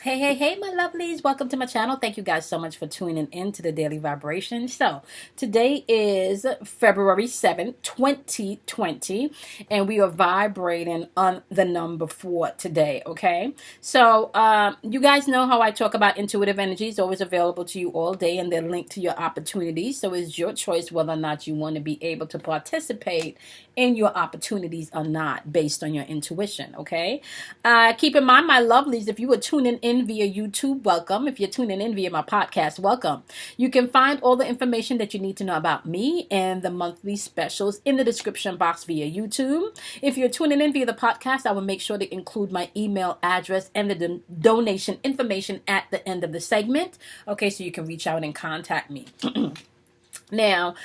Hey, my lovelies. Welcome to my channel. Thank you guys so much for tuning in to the Daily Vibration. So, today is February 7th, 2020, and we are vibrating on the number 4 today, okay? So, you guys know how I talk about intuitive energy is always available to you all day, and they're linked to your opportunities. So, it's your choice whether or not you want to be able to participate in your opportunities or not based on your intuition, okay? Keep in mind, my lovelies, if you are tuning in via YouTube, welcome. If you're tuning in via my podcast, welcome. You can find all the information that you need to know about me and the monthly specials in the description box via YouTube. If you're tuning in via the podcast, I will make sure to include my email address and the donation information at the end of the segment. Okay, so you can reach out and contact me. Now,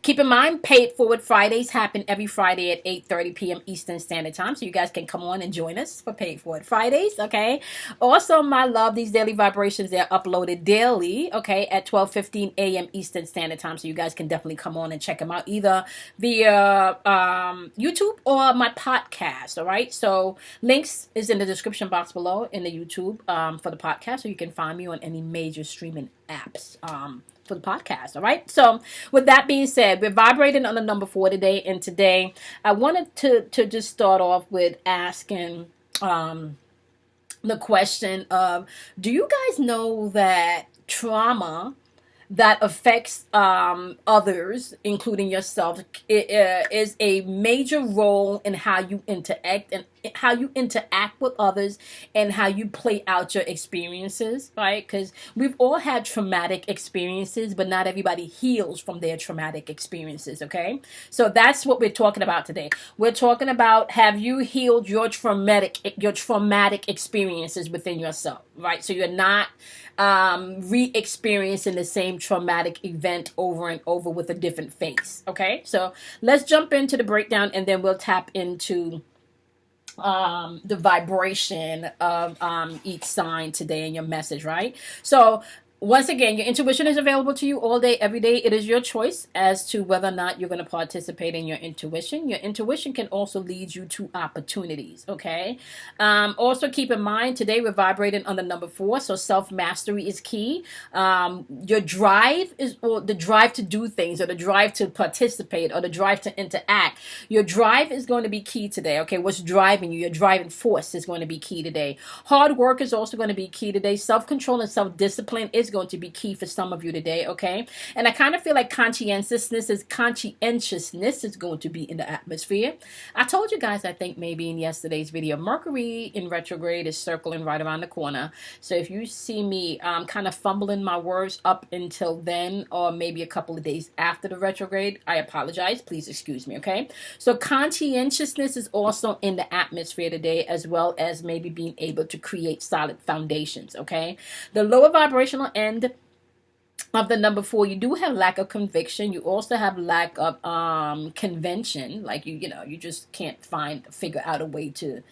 keep in mind, Pay It Forward Fridays happen every Friday at 8:30 p.m. Eastern Standard Time. So you guys can come on and join us for Pay It Forward Fridays, okay? Also, my love, these daily vibrations, they're uploaded daily, okay, at 12:15 a.m. Eastern Standard Time. So you guys can definitely come on and check them out either via YouTube or my podcast, all right? So links is in the description box below in the YouTube for the podcast. So you can find me on any major streaming apps. For the podcast, all right? So with that being said, we're vibrating on the number 4 today, and today I wanted to just start off with asking the question of, do you guys know that trauma that affects others, including yourself, is a major role in how you interact with others and how you play out your experiences, right? Because we've all had traumatic experiences, but not everybody heals from their traumatic experiences, okay? So that's what we're talking about today. We're talking about, have you healed your traumatic experiences within yourself, right? So you're not re-experiencing the same traumatic event over and over with a different face, okay? So let's jump into the breakdown, and then we'll tap into the vibration of each sign today in your message, right? So once again, your intuition is available to you all day, every day. It is your choice as to whether or not you're going to participate in your intuition. Your intuition can also lead you to opportunities, okay? Also, keep in mind, today we're vibrating on the number 4, so self-mastery is key. Your drive is, or the drive to do things, or the drive to participate, or the drive to interact. Your drive is going to be key today, okay? What's driving you? Your driving force is going to be key today. Hard work is also going to be key today. Self-control and self-discipline is going to be key for some of you today, okay? And I kind of feel like conscientiousness is going to be in the atmosphere. I told you guys, I think maybe in yesterday's video, Mercury in retrograde is circling right around the corner. So if you see me kind of fumbling my words up until then, or maybe a couple of days after the retrograde, I apologize. Please excuse me, okay? So conscientiousness is also in the atmosphere today, as well as maybe being able to create solid foundations, okay? The lower vibrational end of the number 4, you do have lack of conviction. You also have lack of convention, like you just can't figure out a way to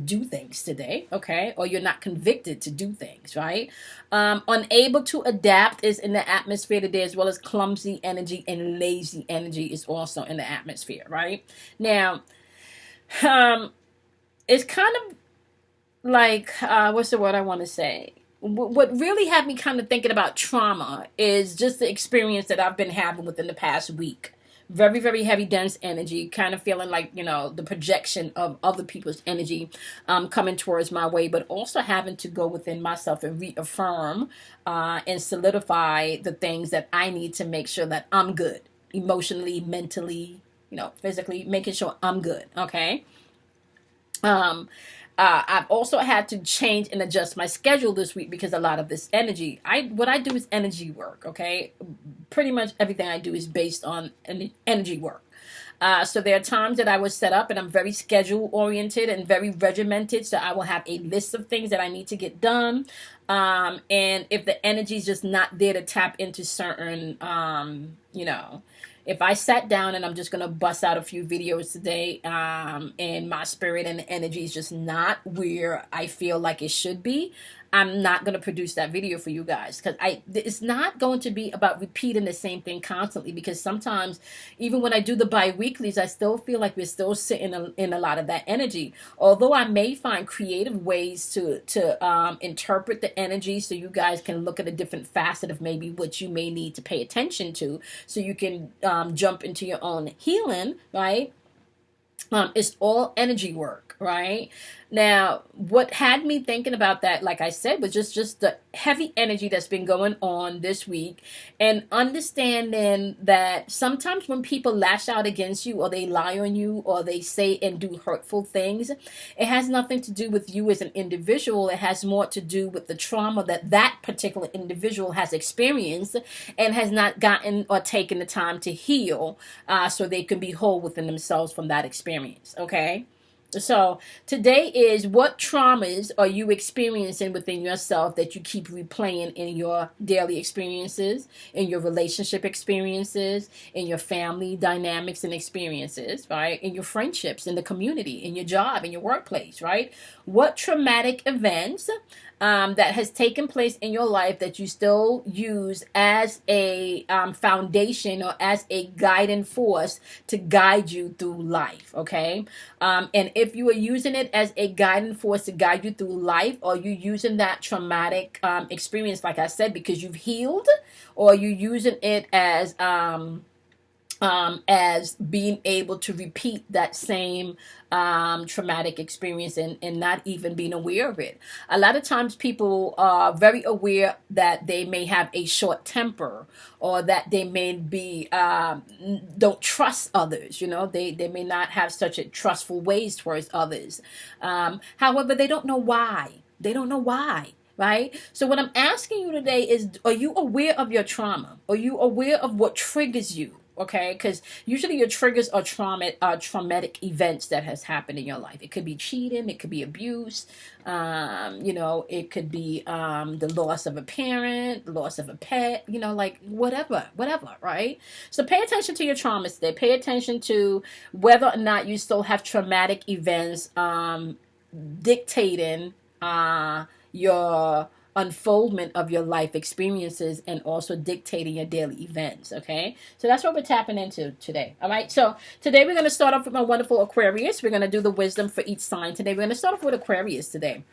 do things today, okay? Or you're not convicted to do things, right? Unable to adapt is in the atmosphere today, as well as clumsy energy and lazy energy is also in the atmosphere, right? Now, it's kind of like, what's the word I want to say? What really had me kind of thinking about trauma is just the experience that I've been having within the past week. Very, very heavy, dense energy, kind of feeling like, the projection of other people's energy coming towards my way, but also having to go within myself and reaffirm and solidify the things that I need to make sure that I'm good, emotionally, mentally, physically, making sure I'm good, okay? I've also had to change and adjust my schedule this week because a lot of this energy, what I do is energy work, okay? Pretty much everything I do is based on energy work. So there are times that I will set up, and I'm very schedule oriented and very regimented. So I will have a list of things that I need to get done. And if the energy is just not there to tap into certain, if I sat down and I'm just going to bust out a few videos today, and my spirit and the energy is just not where I feel like it should be, I'm not going to produce that video for you guys, because it's not going to be about repeating the same thing constantly, because sometimes even when I do the bi-weeklies, I still feel like we're still sitting in a lot of that energy. Although I may find creative ways to interpret the energy, so you guys can look at a different facet of maybe what you may need to pay attention to, so you can jump into your own healing, right? It's all energy work, right? Now, what had me thinking about that, like I said, was just the heavy energy that's been going on this week, and understanding that sometimes when people lash out against you, or they lie on you, or they say and do hurtful things, it has nothing to do with you as an individual. It has more to do with the trauma that that particular individual has experienced and has not gotten or taken the time to heal, so they can be whole within themselves from that experience, okay? So today is, what traumas are you experiencing within yourself that you keep replaying in your daily experiences, in your relationship experiences, in your family dynamics and experiences, right? In your friendships, in the community, in your job, in your workplace, right? What traumatic events that has taken place in your life that you still use as a foundation, or as a guiding force to guide you through life, okay? And if you are using it as a guiding force to guide you through life, or you using that traumatic experience, like I said, because you've healed, or you using it as being able to repeat that same traumatic experience, and not even being aware of it. A lot of times people are very aware that they may have a short temper, or that they may be don't trust others. They may not have such a trustful ways towards others. However, they don't know why. They don't know why. Right? So what I'm asking you today is, are you aware of your trauma? Are you aware of what triggers you? Okay, because usually your triggers are traumatic events that has happened in your life. It could be cheating, it could be abuse, it could be the loss of a parent, the loss of a pet, like whatever, right? So pay attention to your traumas today. Pay attention to whether or not you still have traumatic events dictating your unfoldment of your life experiences, and also dictating your daily events, okay? So that's what we're tapping into today, all right? So today we're going to start off with my wonderful Aquarius. We're going to do the wisdom for each sign today. We're going to start off with Aquarius today.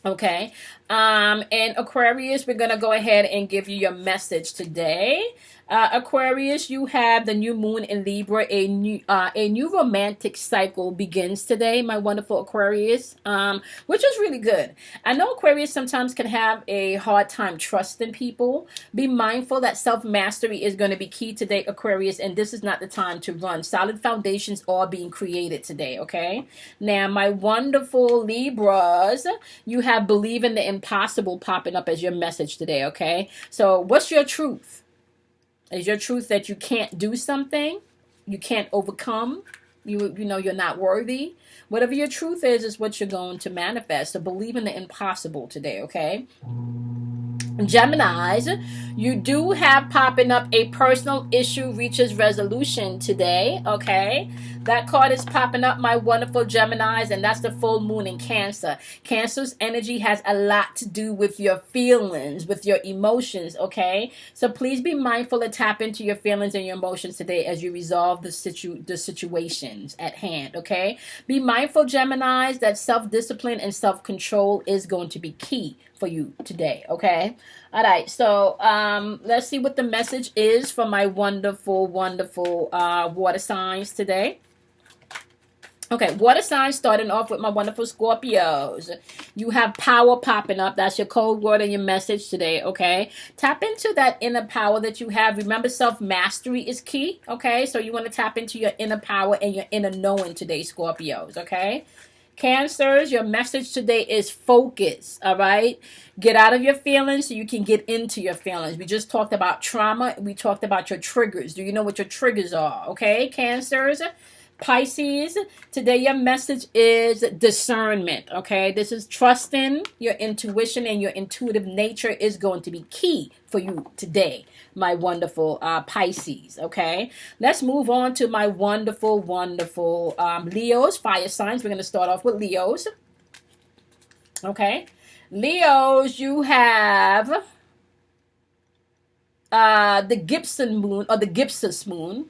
Okay, and Aquarius, we're going to go ahead and give you your message today. Aquarius, you have the new moon in Libra. A new romantic cycle begins today, my wonderful Aquarius, which is really good. I know Aquarius sometimes can have a hard time trusting people. Be mindful that self-mastery is going to be key today, Aquarius, and this is not the time to run. Solid foundations are being created today, okay? Now, my wonderful Libras, you have believing the impossible popping up as your message today, okay? So what's your truth? Is your truth that you can't do something? You can't overcome? You're not worthy? Whatever your truth is what you're going to manifest. So believe in the impossible today, okay? Geminis, you do have popping up a personal issue reaches resolution today, okay? That card is popping up, my wonderful Geminis, and that's the full moon in Cancer. Cancer's energy has a lot to do with your feelings, with your emotions, okay? So please be mindful to tap into your feelings and your emotions today as you resolve the situations at hand, okay? Be mindful, Geminis, that self-discipline and self-control is going to be key for you today, okay? All right, so let's see what the message is for my wonderful water signs today. Okay, water signs, starting off with my wonderful Scorpios. You have power popping up. That's your code word and your message today, okay? Tap into that inner power that you have. Remember, self-mastery is key, okay? So you want to tap into your inner power and your inner knowing today, Scorpios, okay? Cancers, your message today is focus, all right? Get out of your feelings so you can get into your feelings. We just talked about trauma. We talked about your triggers. Do you know what your triggers are, okay, Cancers? Pisces, today your message is discernment, okay? This is trusting your intuition, and your intuitive nature is going to be key for you today, my wonderful Pisces, okay? Let's move on to my wonderful Leos, fire signs. We're going to start off with Leos, okay? Leos, you have the Gibson moon, or the Gibbous moon,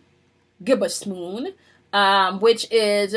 which is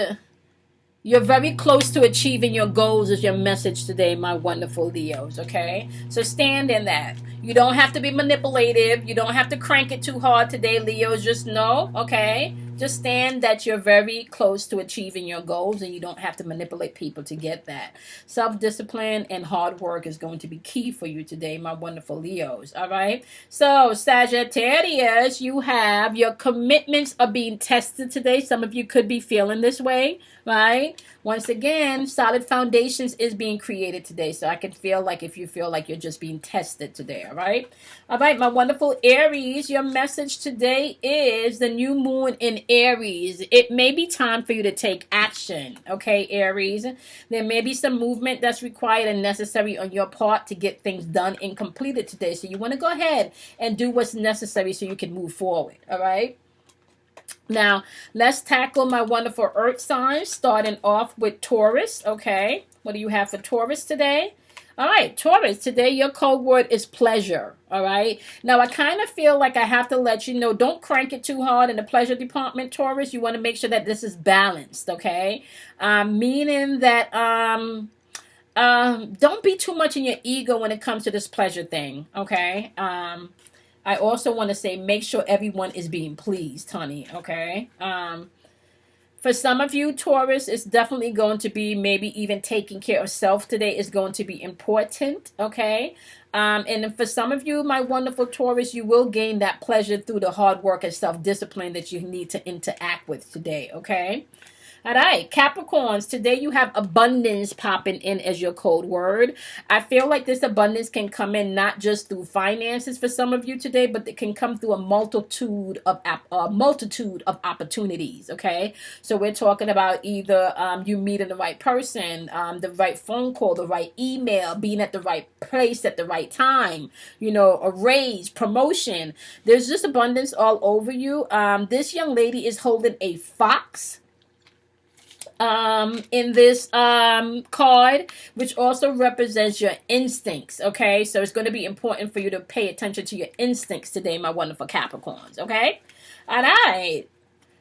you're very close to achieving your goals is your message today, my wonderful Leos, okay? So stand in that. You don't have to be manipulative. You don't have to crank it too hard today, Leos. Just know, okay? Just stand that you're very close to achieving your goals and you don't have to manipulate people to get that. Self-discipline and hard work is going to be key for you today, my wonderful Leos, all right? So, Sagittarius, you have your commitments are being tested today. Some of you could be feeling this way, right? Once again, solid foundations is being created today. So I can feel like if you feel like you're just being tested today, all right? All right, my wonderful Aries, your message today is the new moon in Aries. It may be time for you to take action, okay, Aries? There may be some movement that's required and necessary on your part to get things done and completed today. So you want to go ahead and do what's necessary so you can move forward, all right? Now, let's tackle my wonderful earth signs, starting off with Taurus, okay? What do you have for Taurus today? All right, Taurus, today your code word is pleasure, all right? Now, I kind of feel like I have to let you know, don't crank it too hard in the pleasure department, Taurus. You want to make sure that this is balanced, okay? Meaning that don't be too much in your ego when it comes to this pleasure thing, okay? I also want to say, make sure everyone is being pleased, honey, okay? For some of you, Taurus, it's definitely going to be maybe even taking care of self today is going to be important, okay? And for some of you, my wonderful Taurus, you will gain that pleasure through the hard work and self-discipline that you need to interact with today, okay? All right, Capricorns, today you have abundance popping in as your code word. I feel like this abundance can come in not just through finances for some of you today, but it can come through a multitude of opportunities, okay? So we're talking about either you meeting the right person, the right phone call, the right email, being at the right place at the right time, you know, a raise, promotion. There's just abundance all over you. This young lady is holding a fox in this card, which also represents your instincts, okay? So it's going to be important for you to pay attention to your instincts today, my wonderful Capricorns, okay? All right.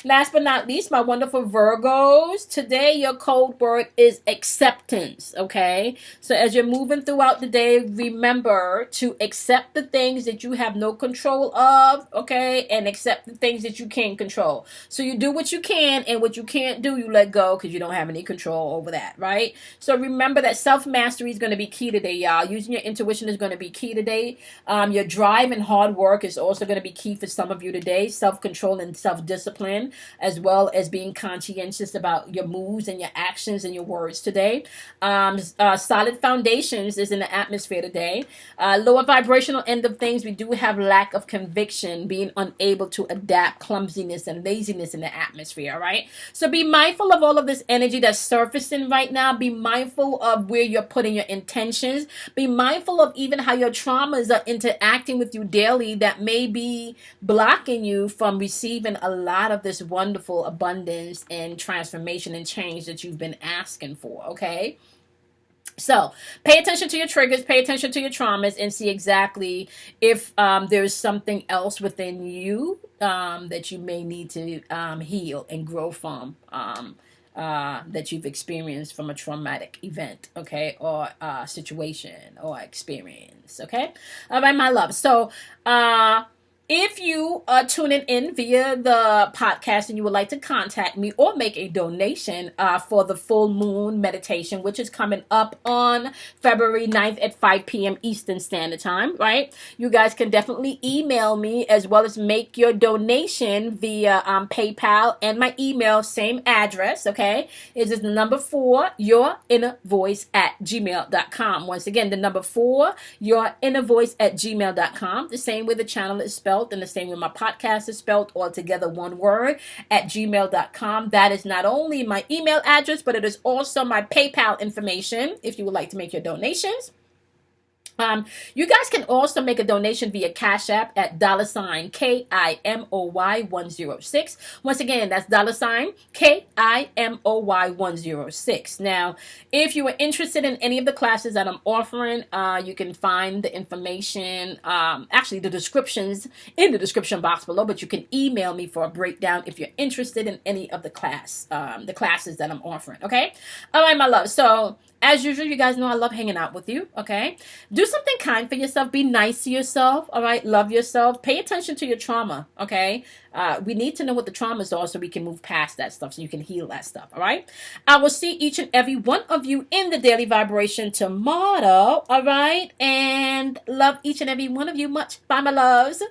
Last but not least, my wonderful Virgos, today your code word is acceptance, okay? So as you're moving throughout the day, remember to accept the things that you have no control of, okay? And accept the things that you can control. So you do what you can, and what you can't do, you let go because you don't have any control over that, right? So remember that self-mastery is going to be key today, y'all. Using your intuition is going to be key today. Your drive and hard work is also going to be key for some of you today. Self-control and self-discipline, as well as being conscientious about your moves and your actions and your words today. Solid foundations is in the atmosphere today. Lower vibrational end of things, we do have lack of conviction, being unable to adapt, clumsiness and laziness in the atmosphere, all right? So be mindful of all of this energy that's surfacing right now. Be mindful of where you're putting your intentions. Be mindful of even how your traumas are interacting with you daily that may be blocking you from receiving a lot of this wonderful abundance and transformation and change that you've been asking for, okay? So pay attention to your triggers, pay attention to your traumas, and see exactly if there's something else within you that you may need to heal and grow from, that you've experienced from a traumatic event, okay, or situation or experience, okay? All right, my love. So, if you are tuning in via the podcast and you would like to contact me or make a donation for the full moon meditation, which is coming up on February 9th at 5 p.m. Eastern Standard Time, right? You guys can definitely email me as well as make your donation via PayPal, and my email, same address, okay? It is the number 4, yourinnervoice@gmail.com. Once again, the number 4, yourinnervoice@gmail.com. The same way the channel is spelled and the same way my podcast is spelled, all together one word, at gmail.com. That is not only my email address, but it is also my PayPal information if you would like to make your donations. You guys can also make a donation via Cash App at $KIMOY106. Once again, that's $KIMOY106. Now, if you are interested in any of the classes that I'm offering, you can find the information, actually the descriptions in the description box below, but you can email me for a breakdown if you're interested in any of the classes that I'm offering. Okay. All right, my love. So as usual, you guys know I love hanging out with you, okay? Do something kind for yourself. Be nice to yourself, all right? Love yourself. Pay attention to your trauma, okay? We need to know what the traumas are so we can move past that stuff, so you can heal that stuff, all right? I will see each and every one of you in the Daily Vibration tomorrow, all right? And love each and every one of you much. Bye, my loves.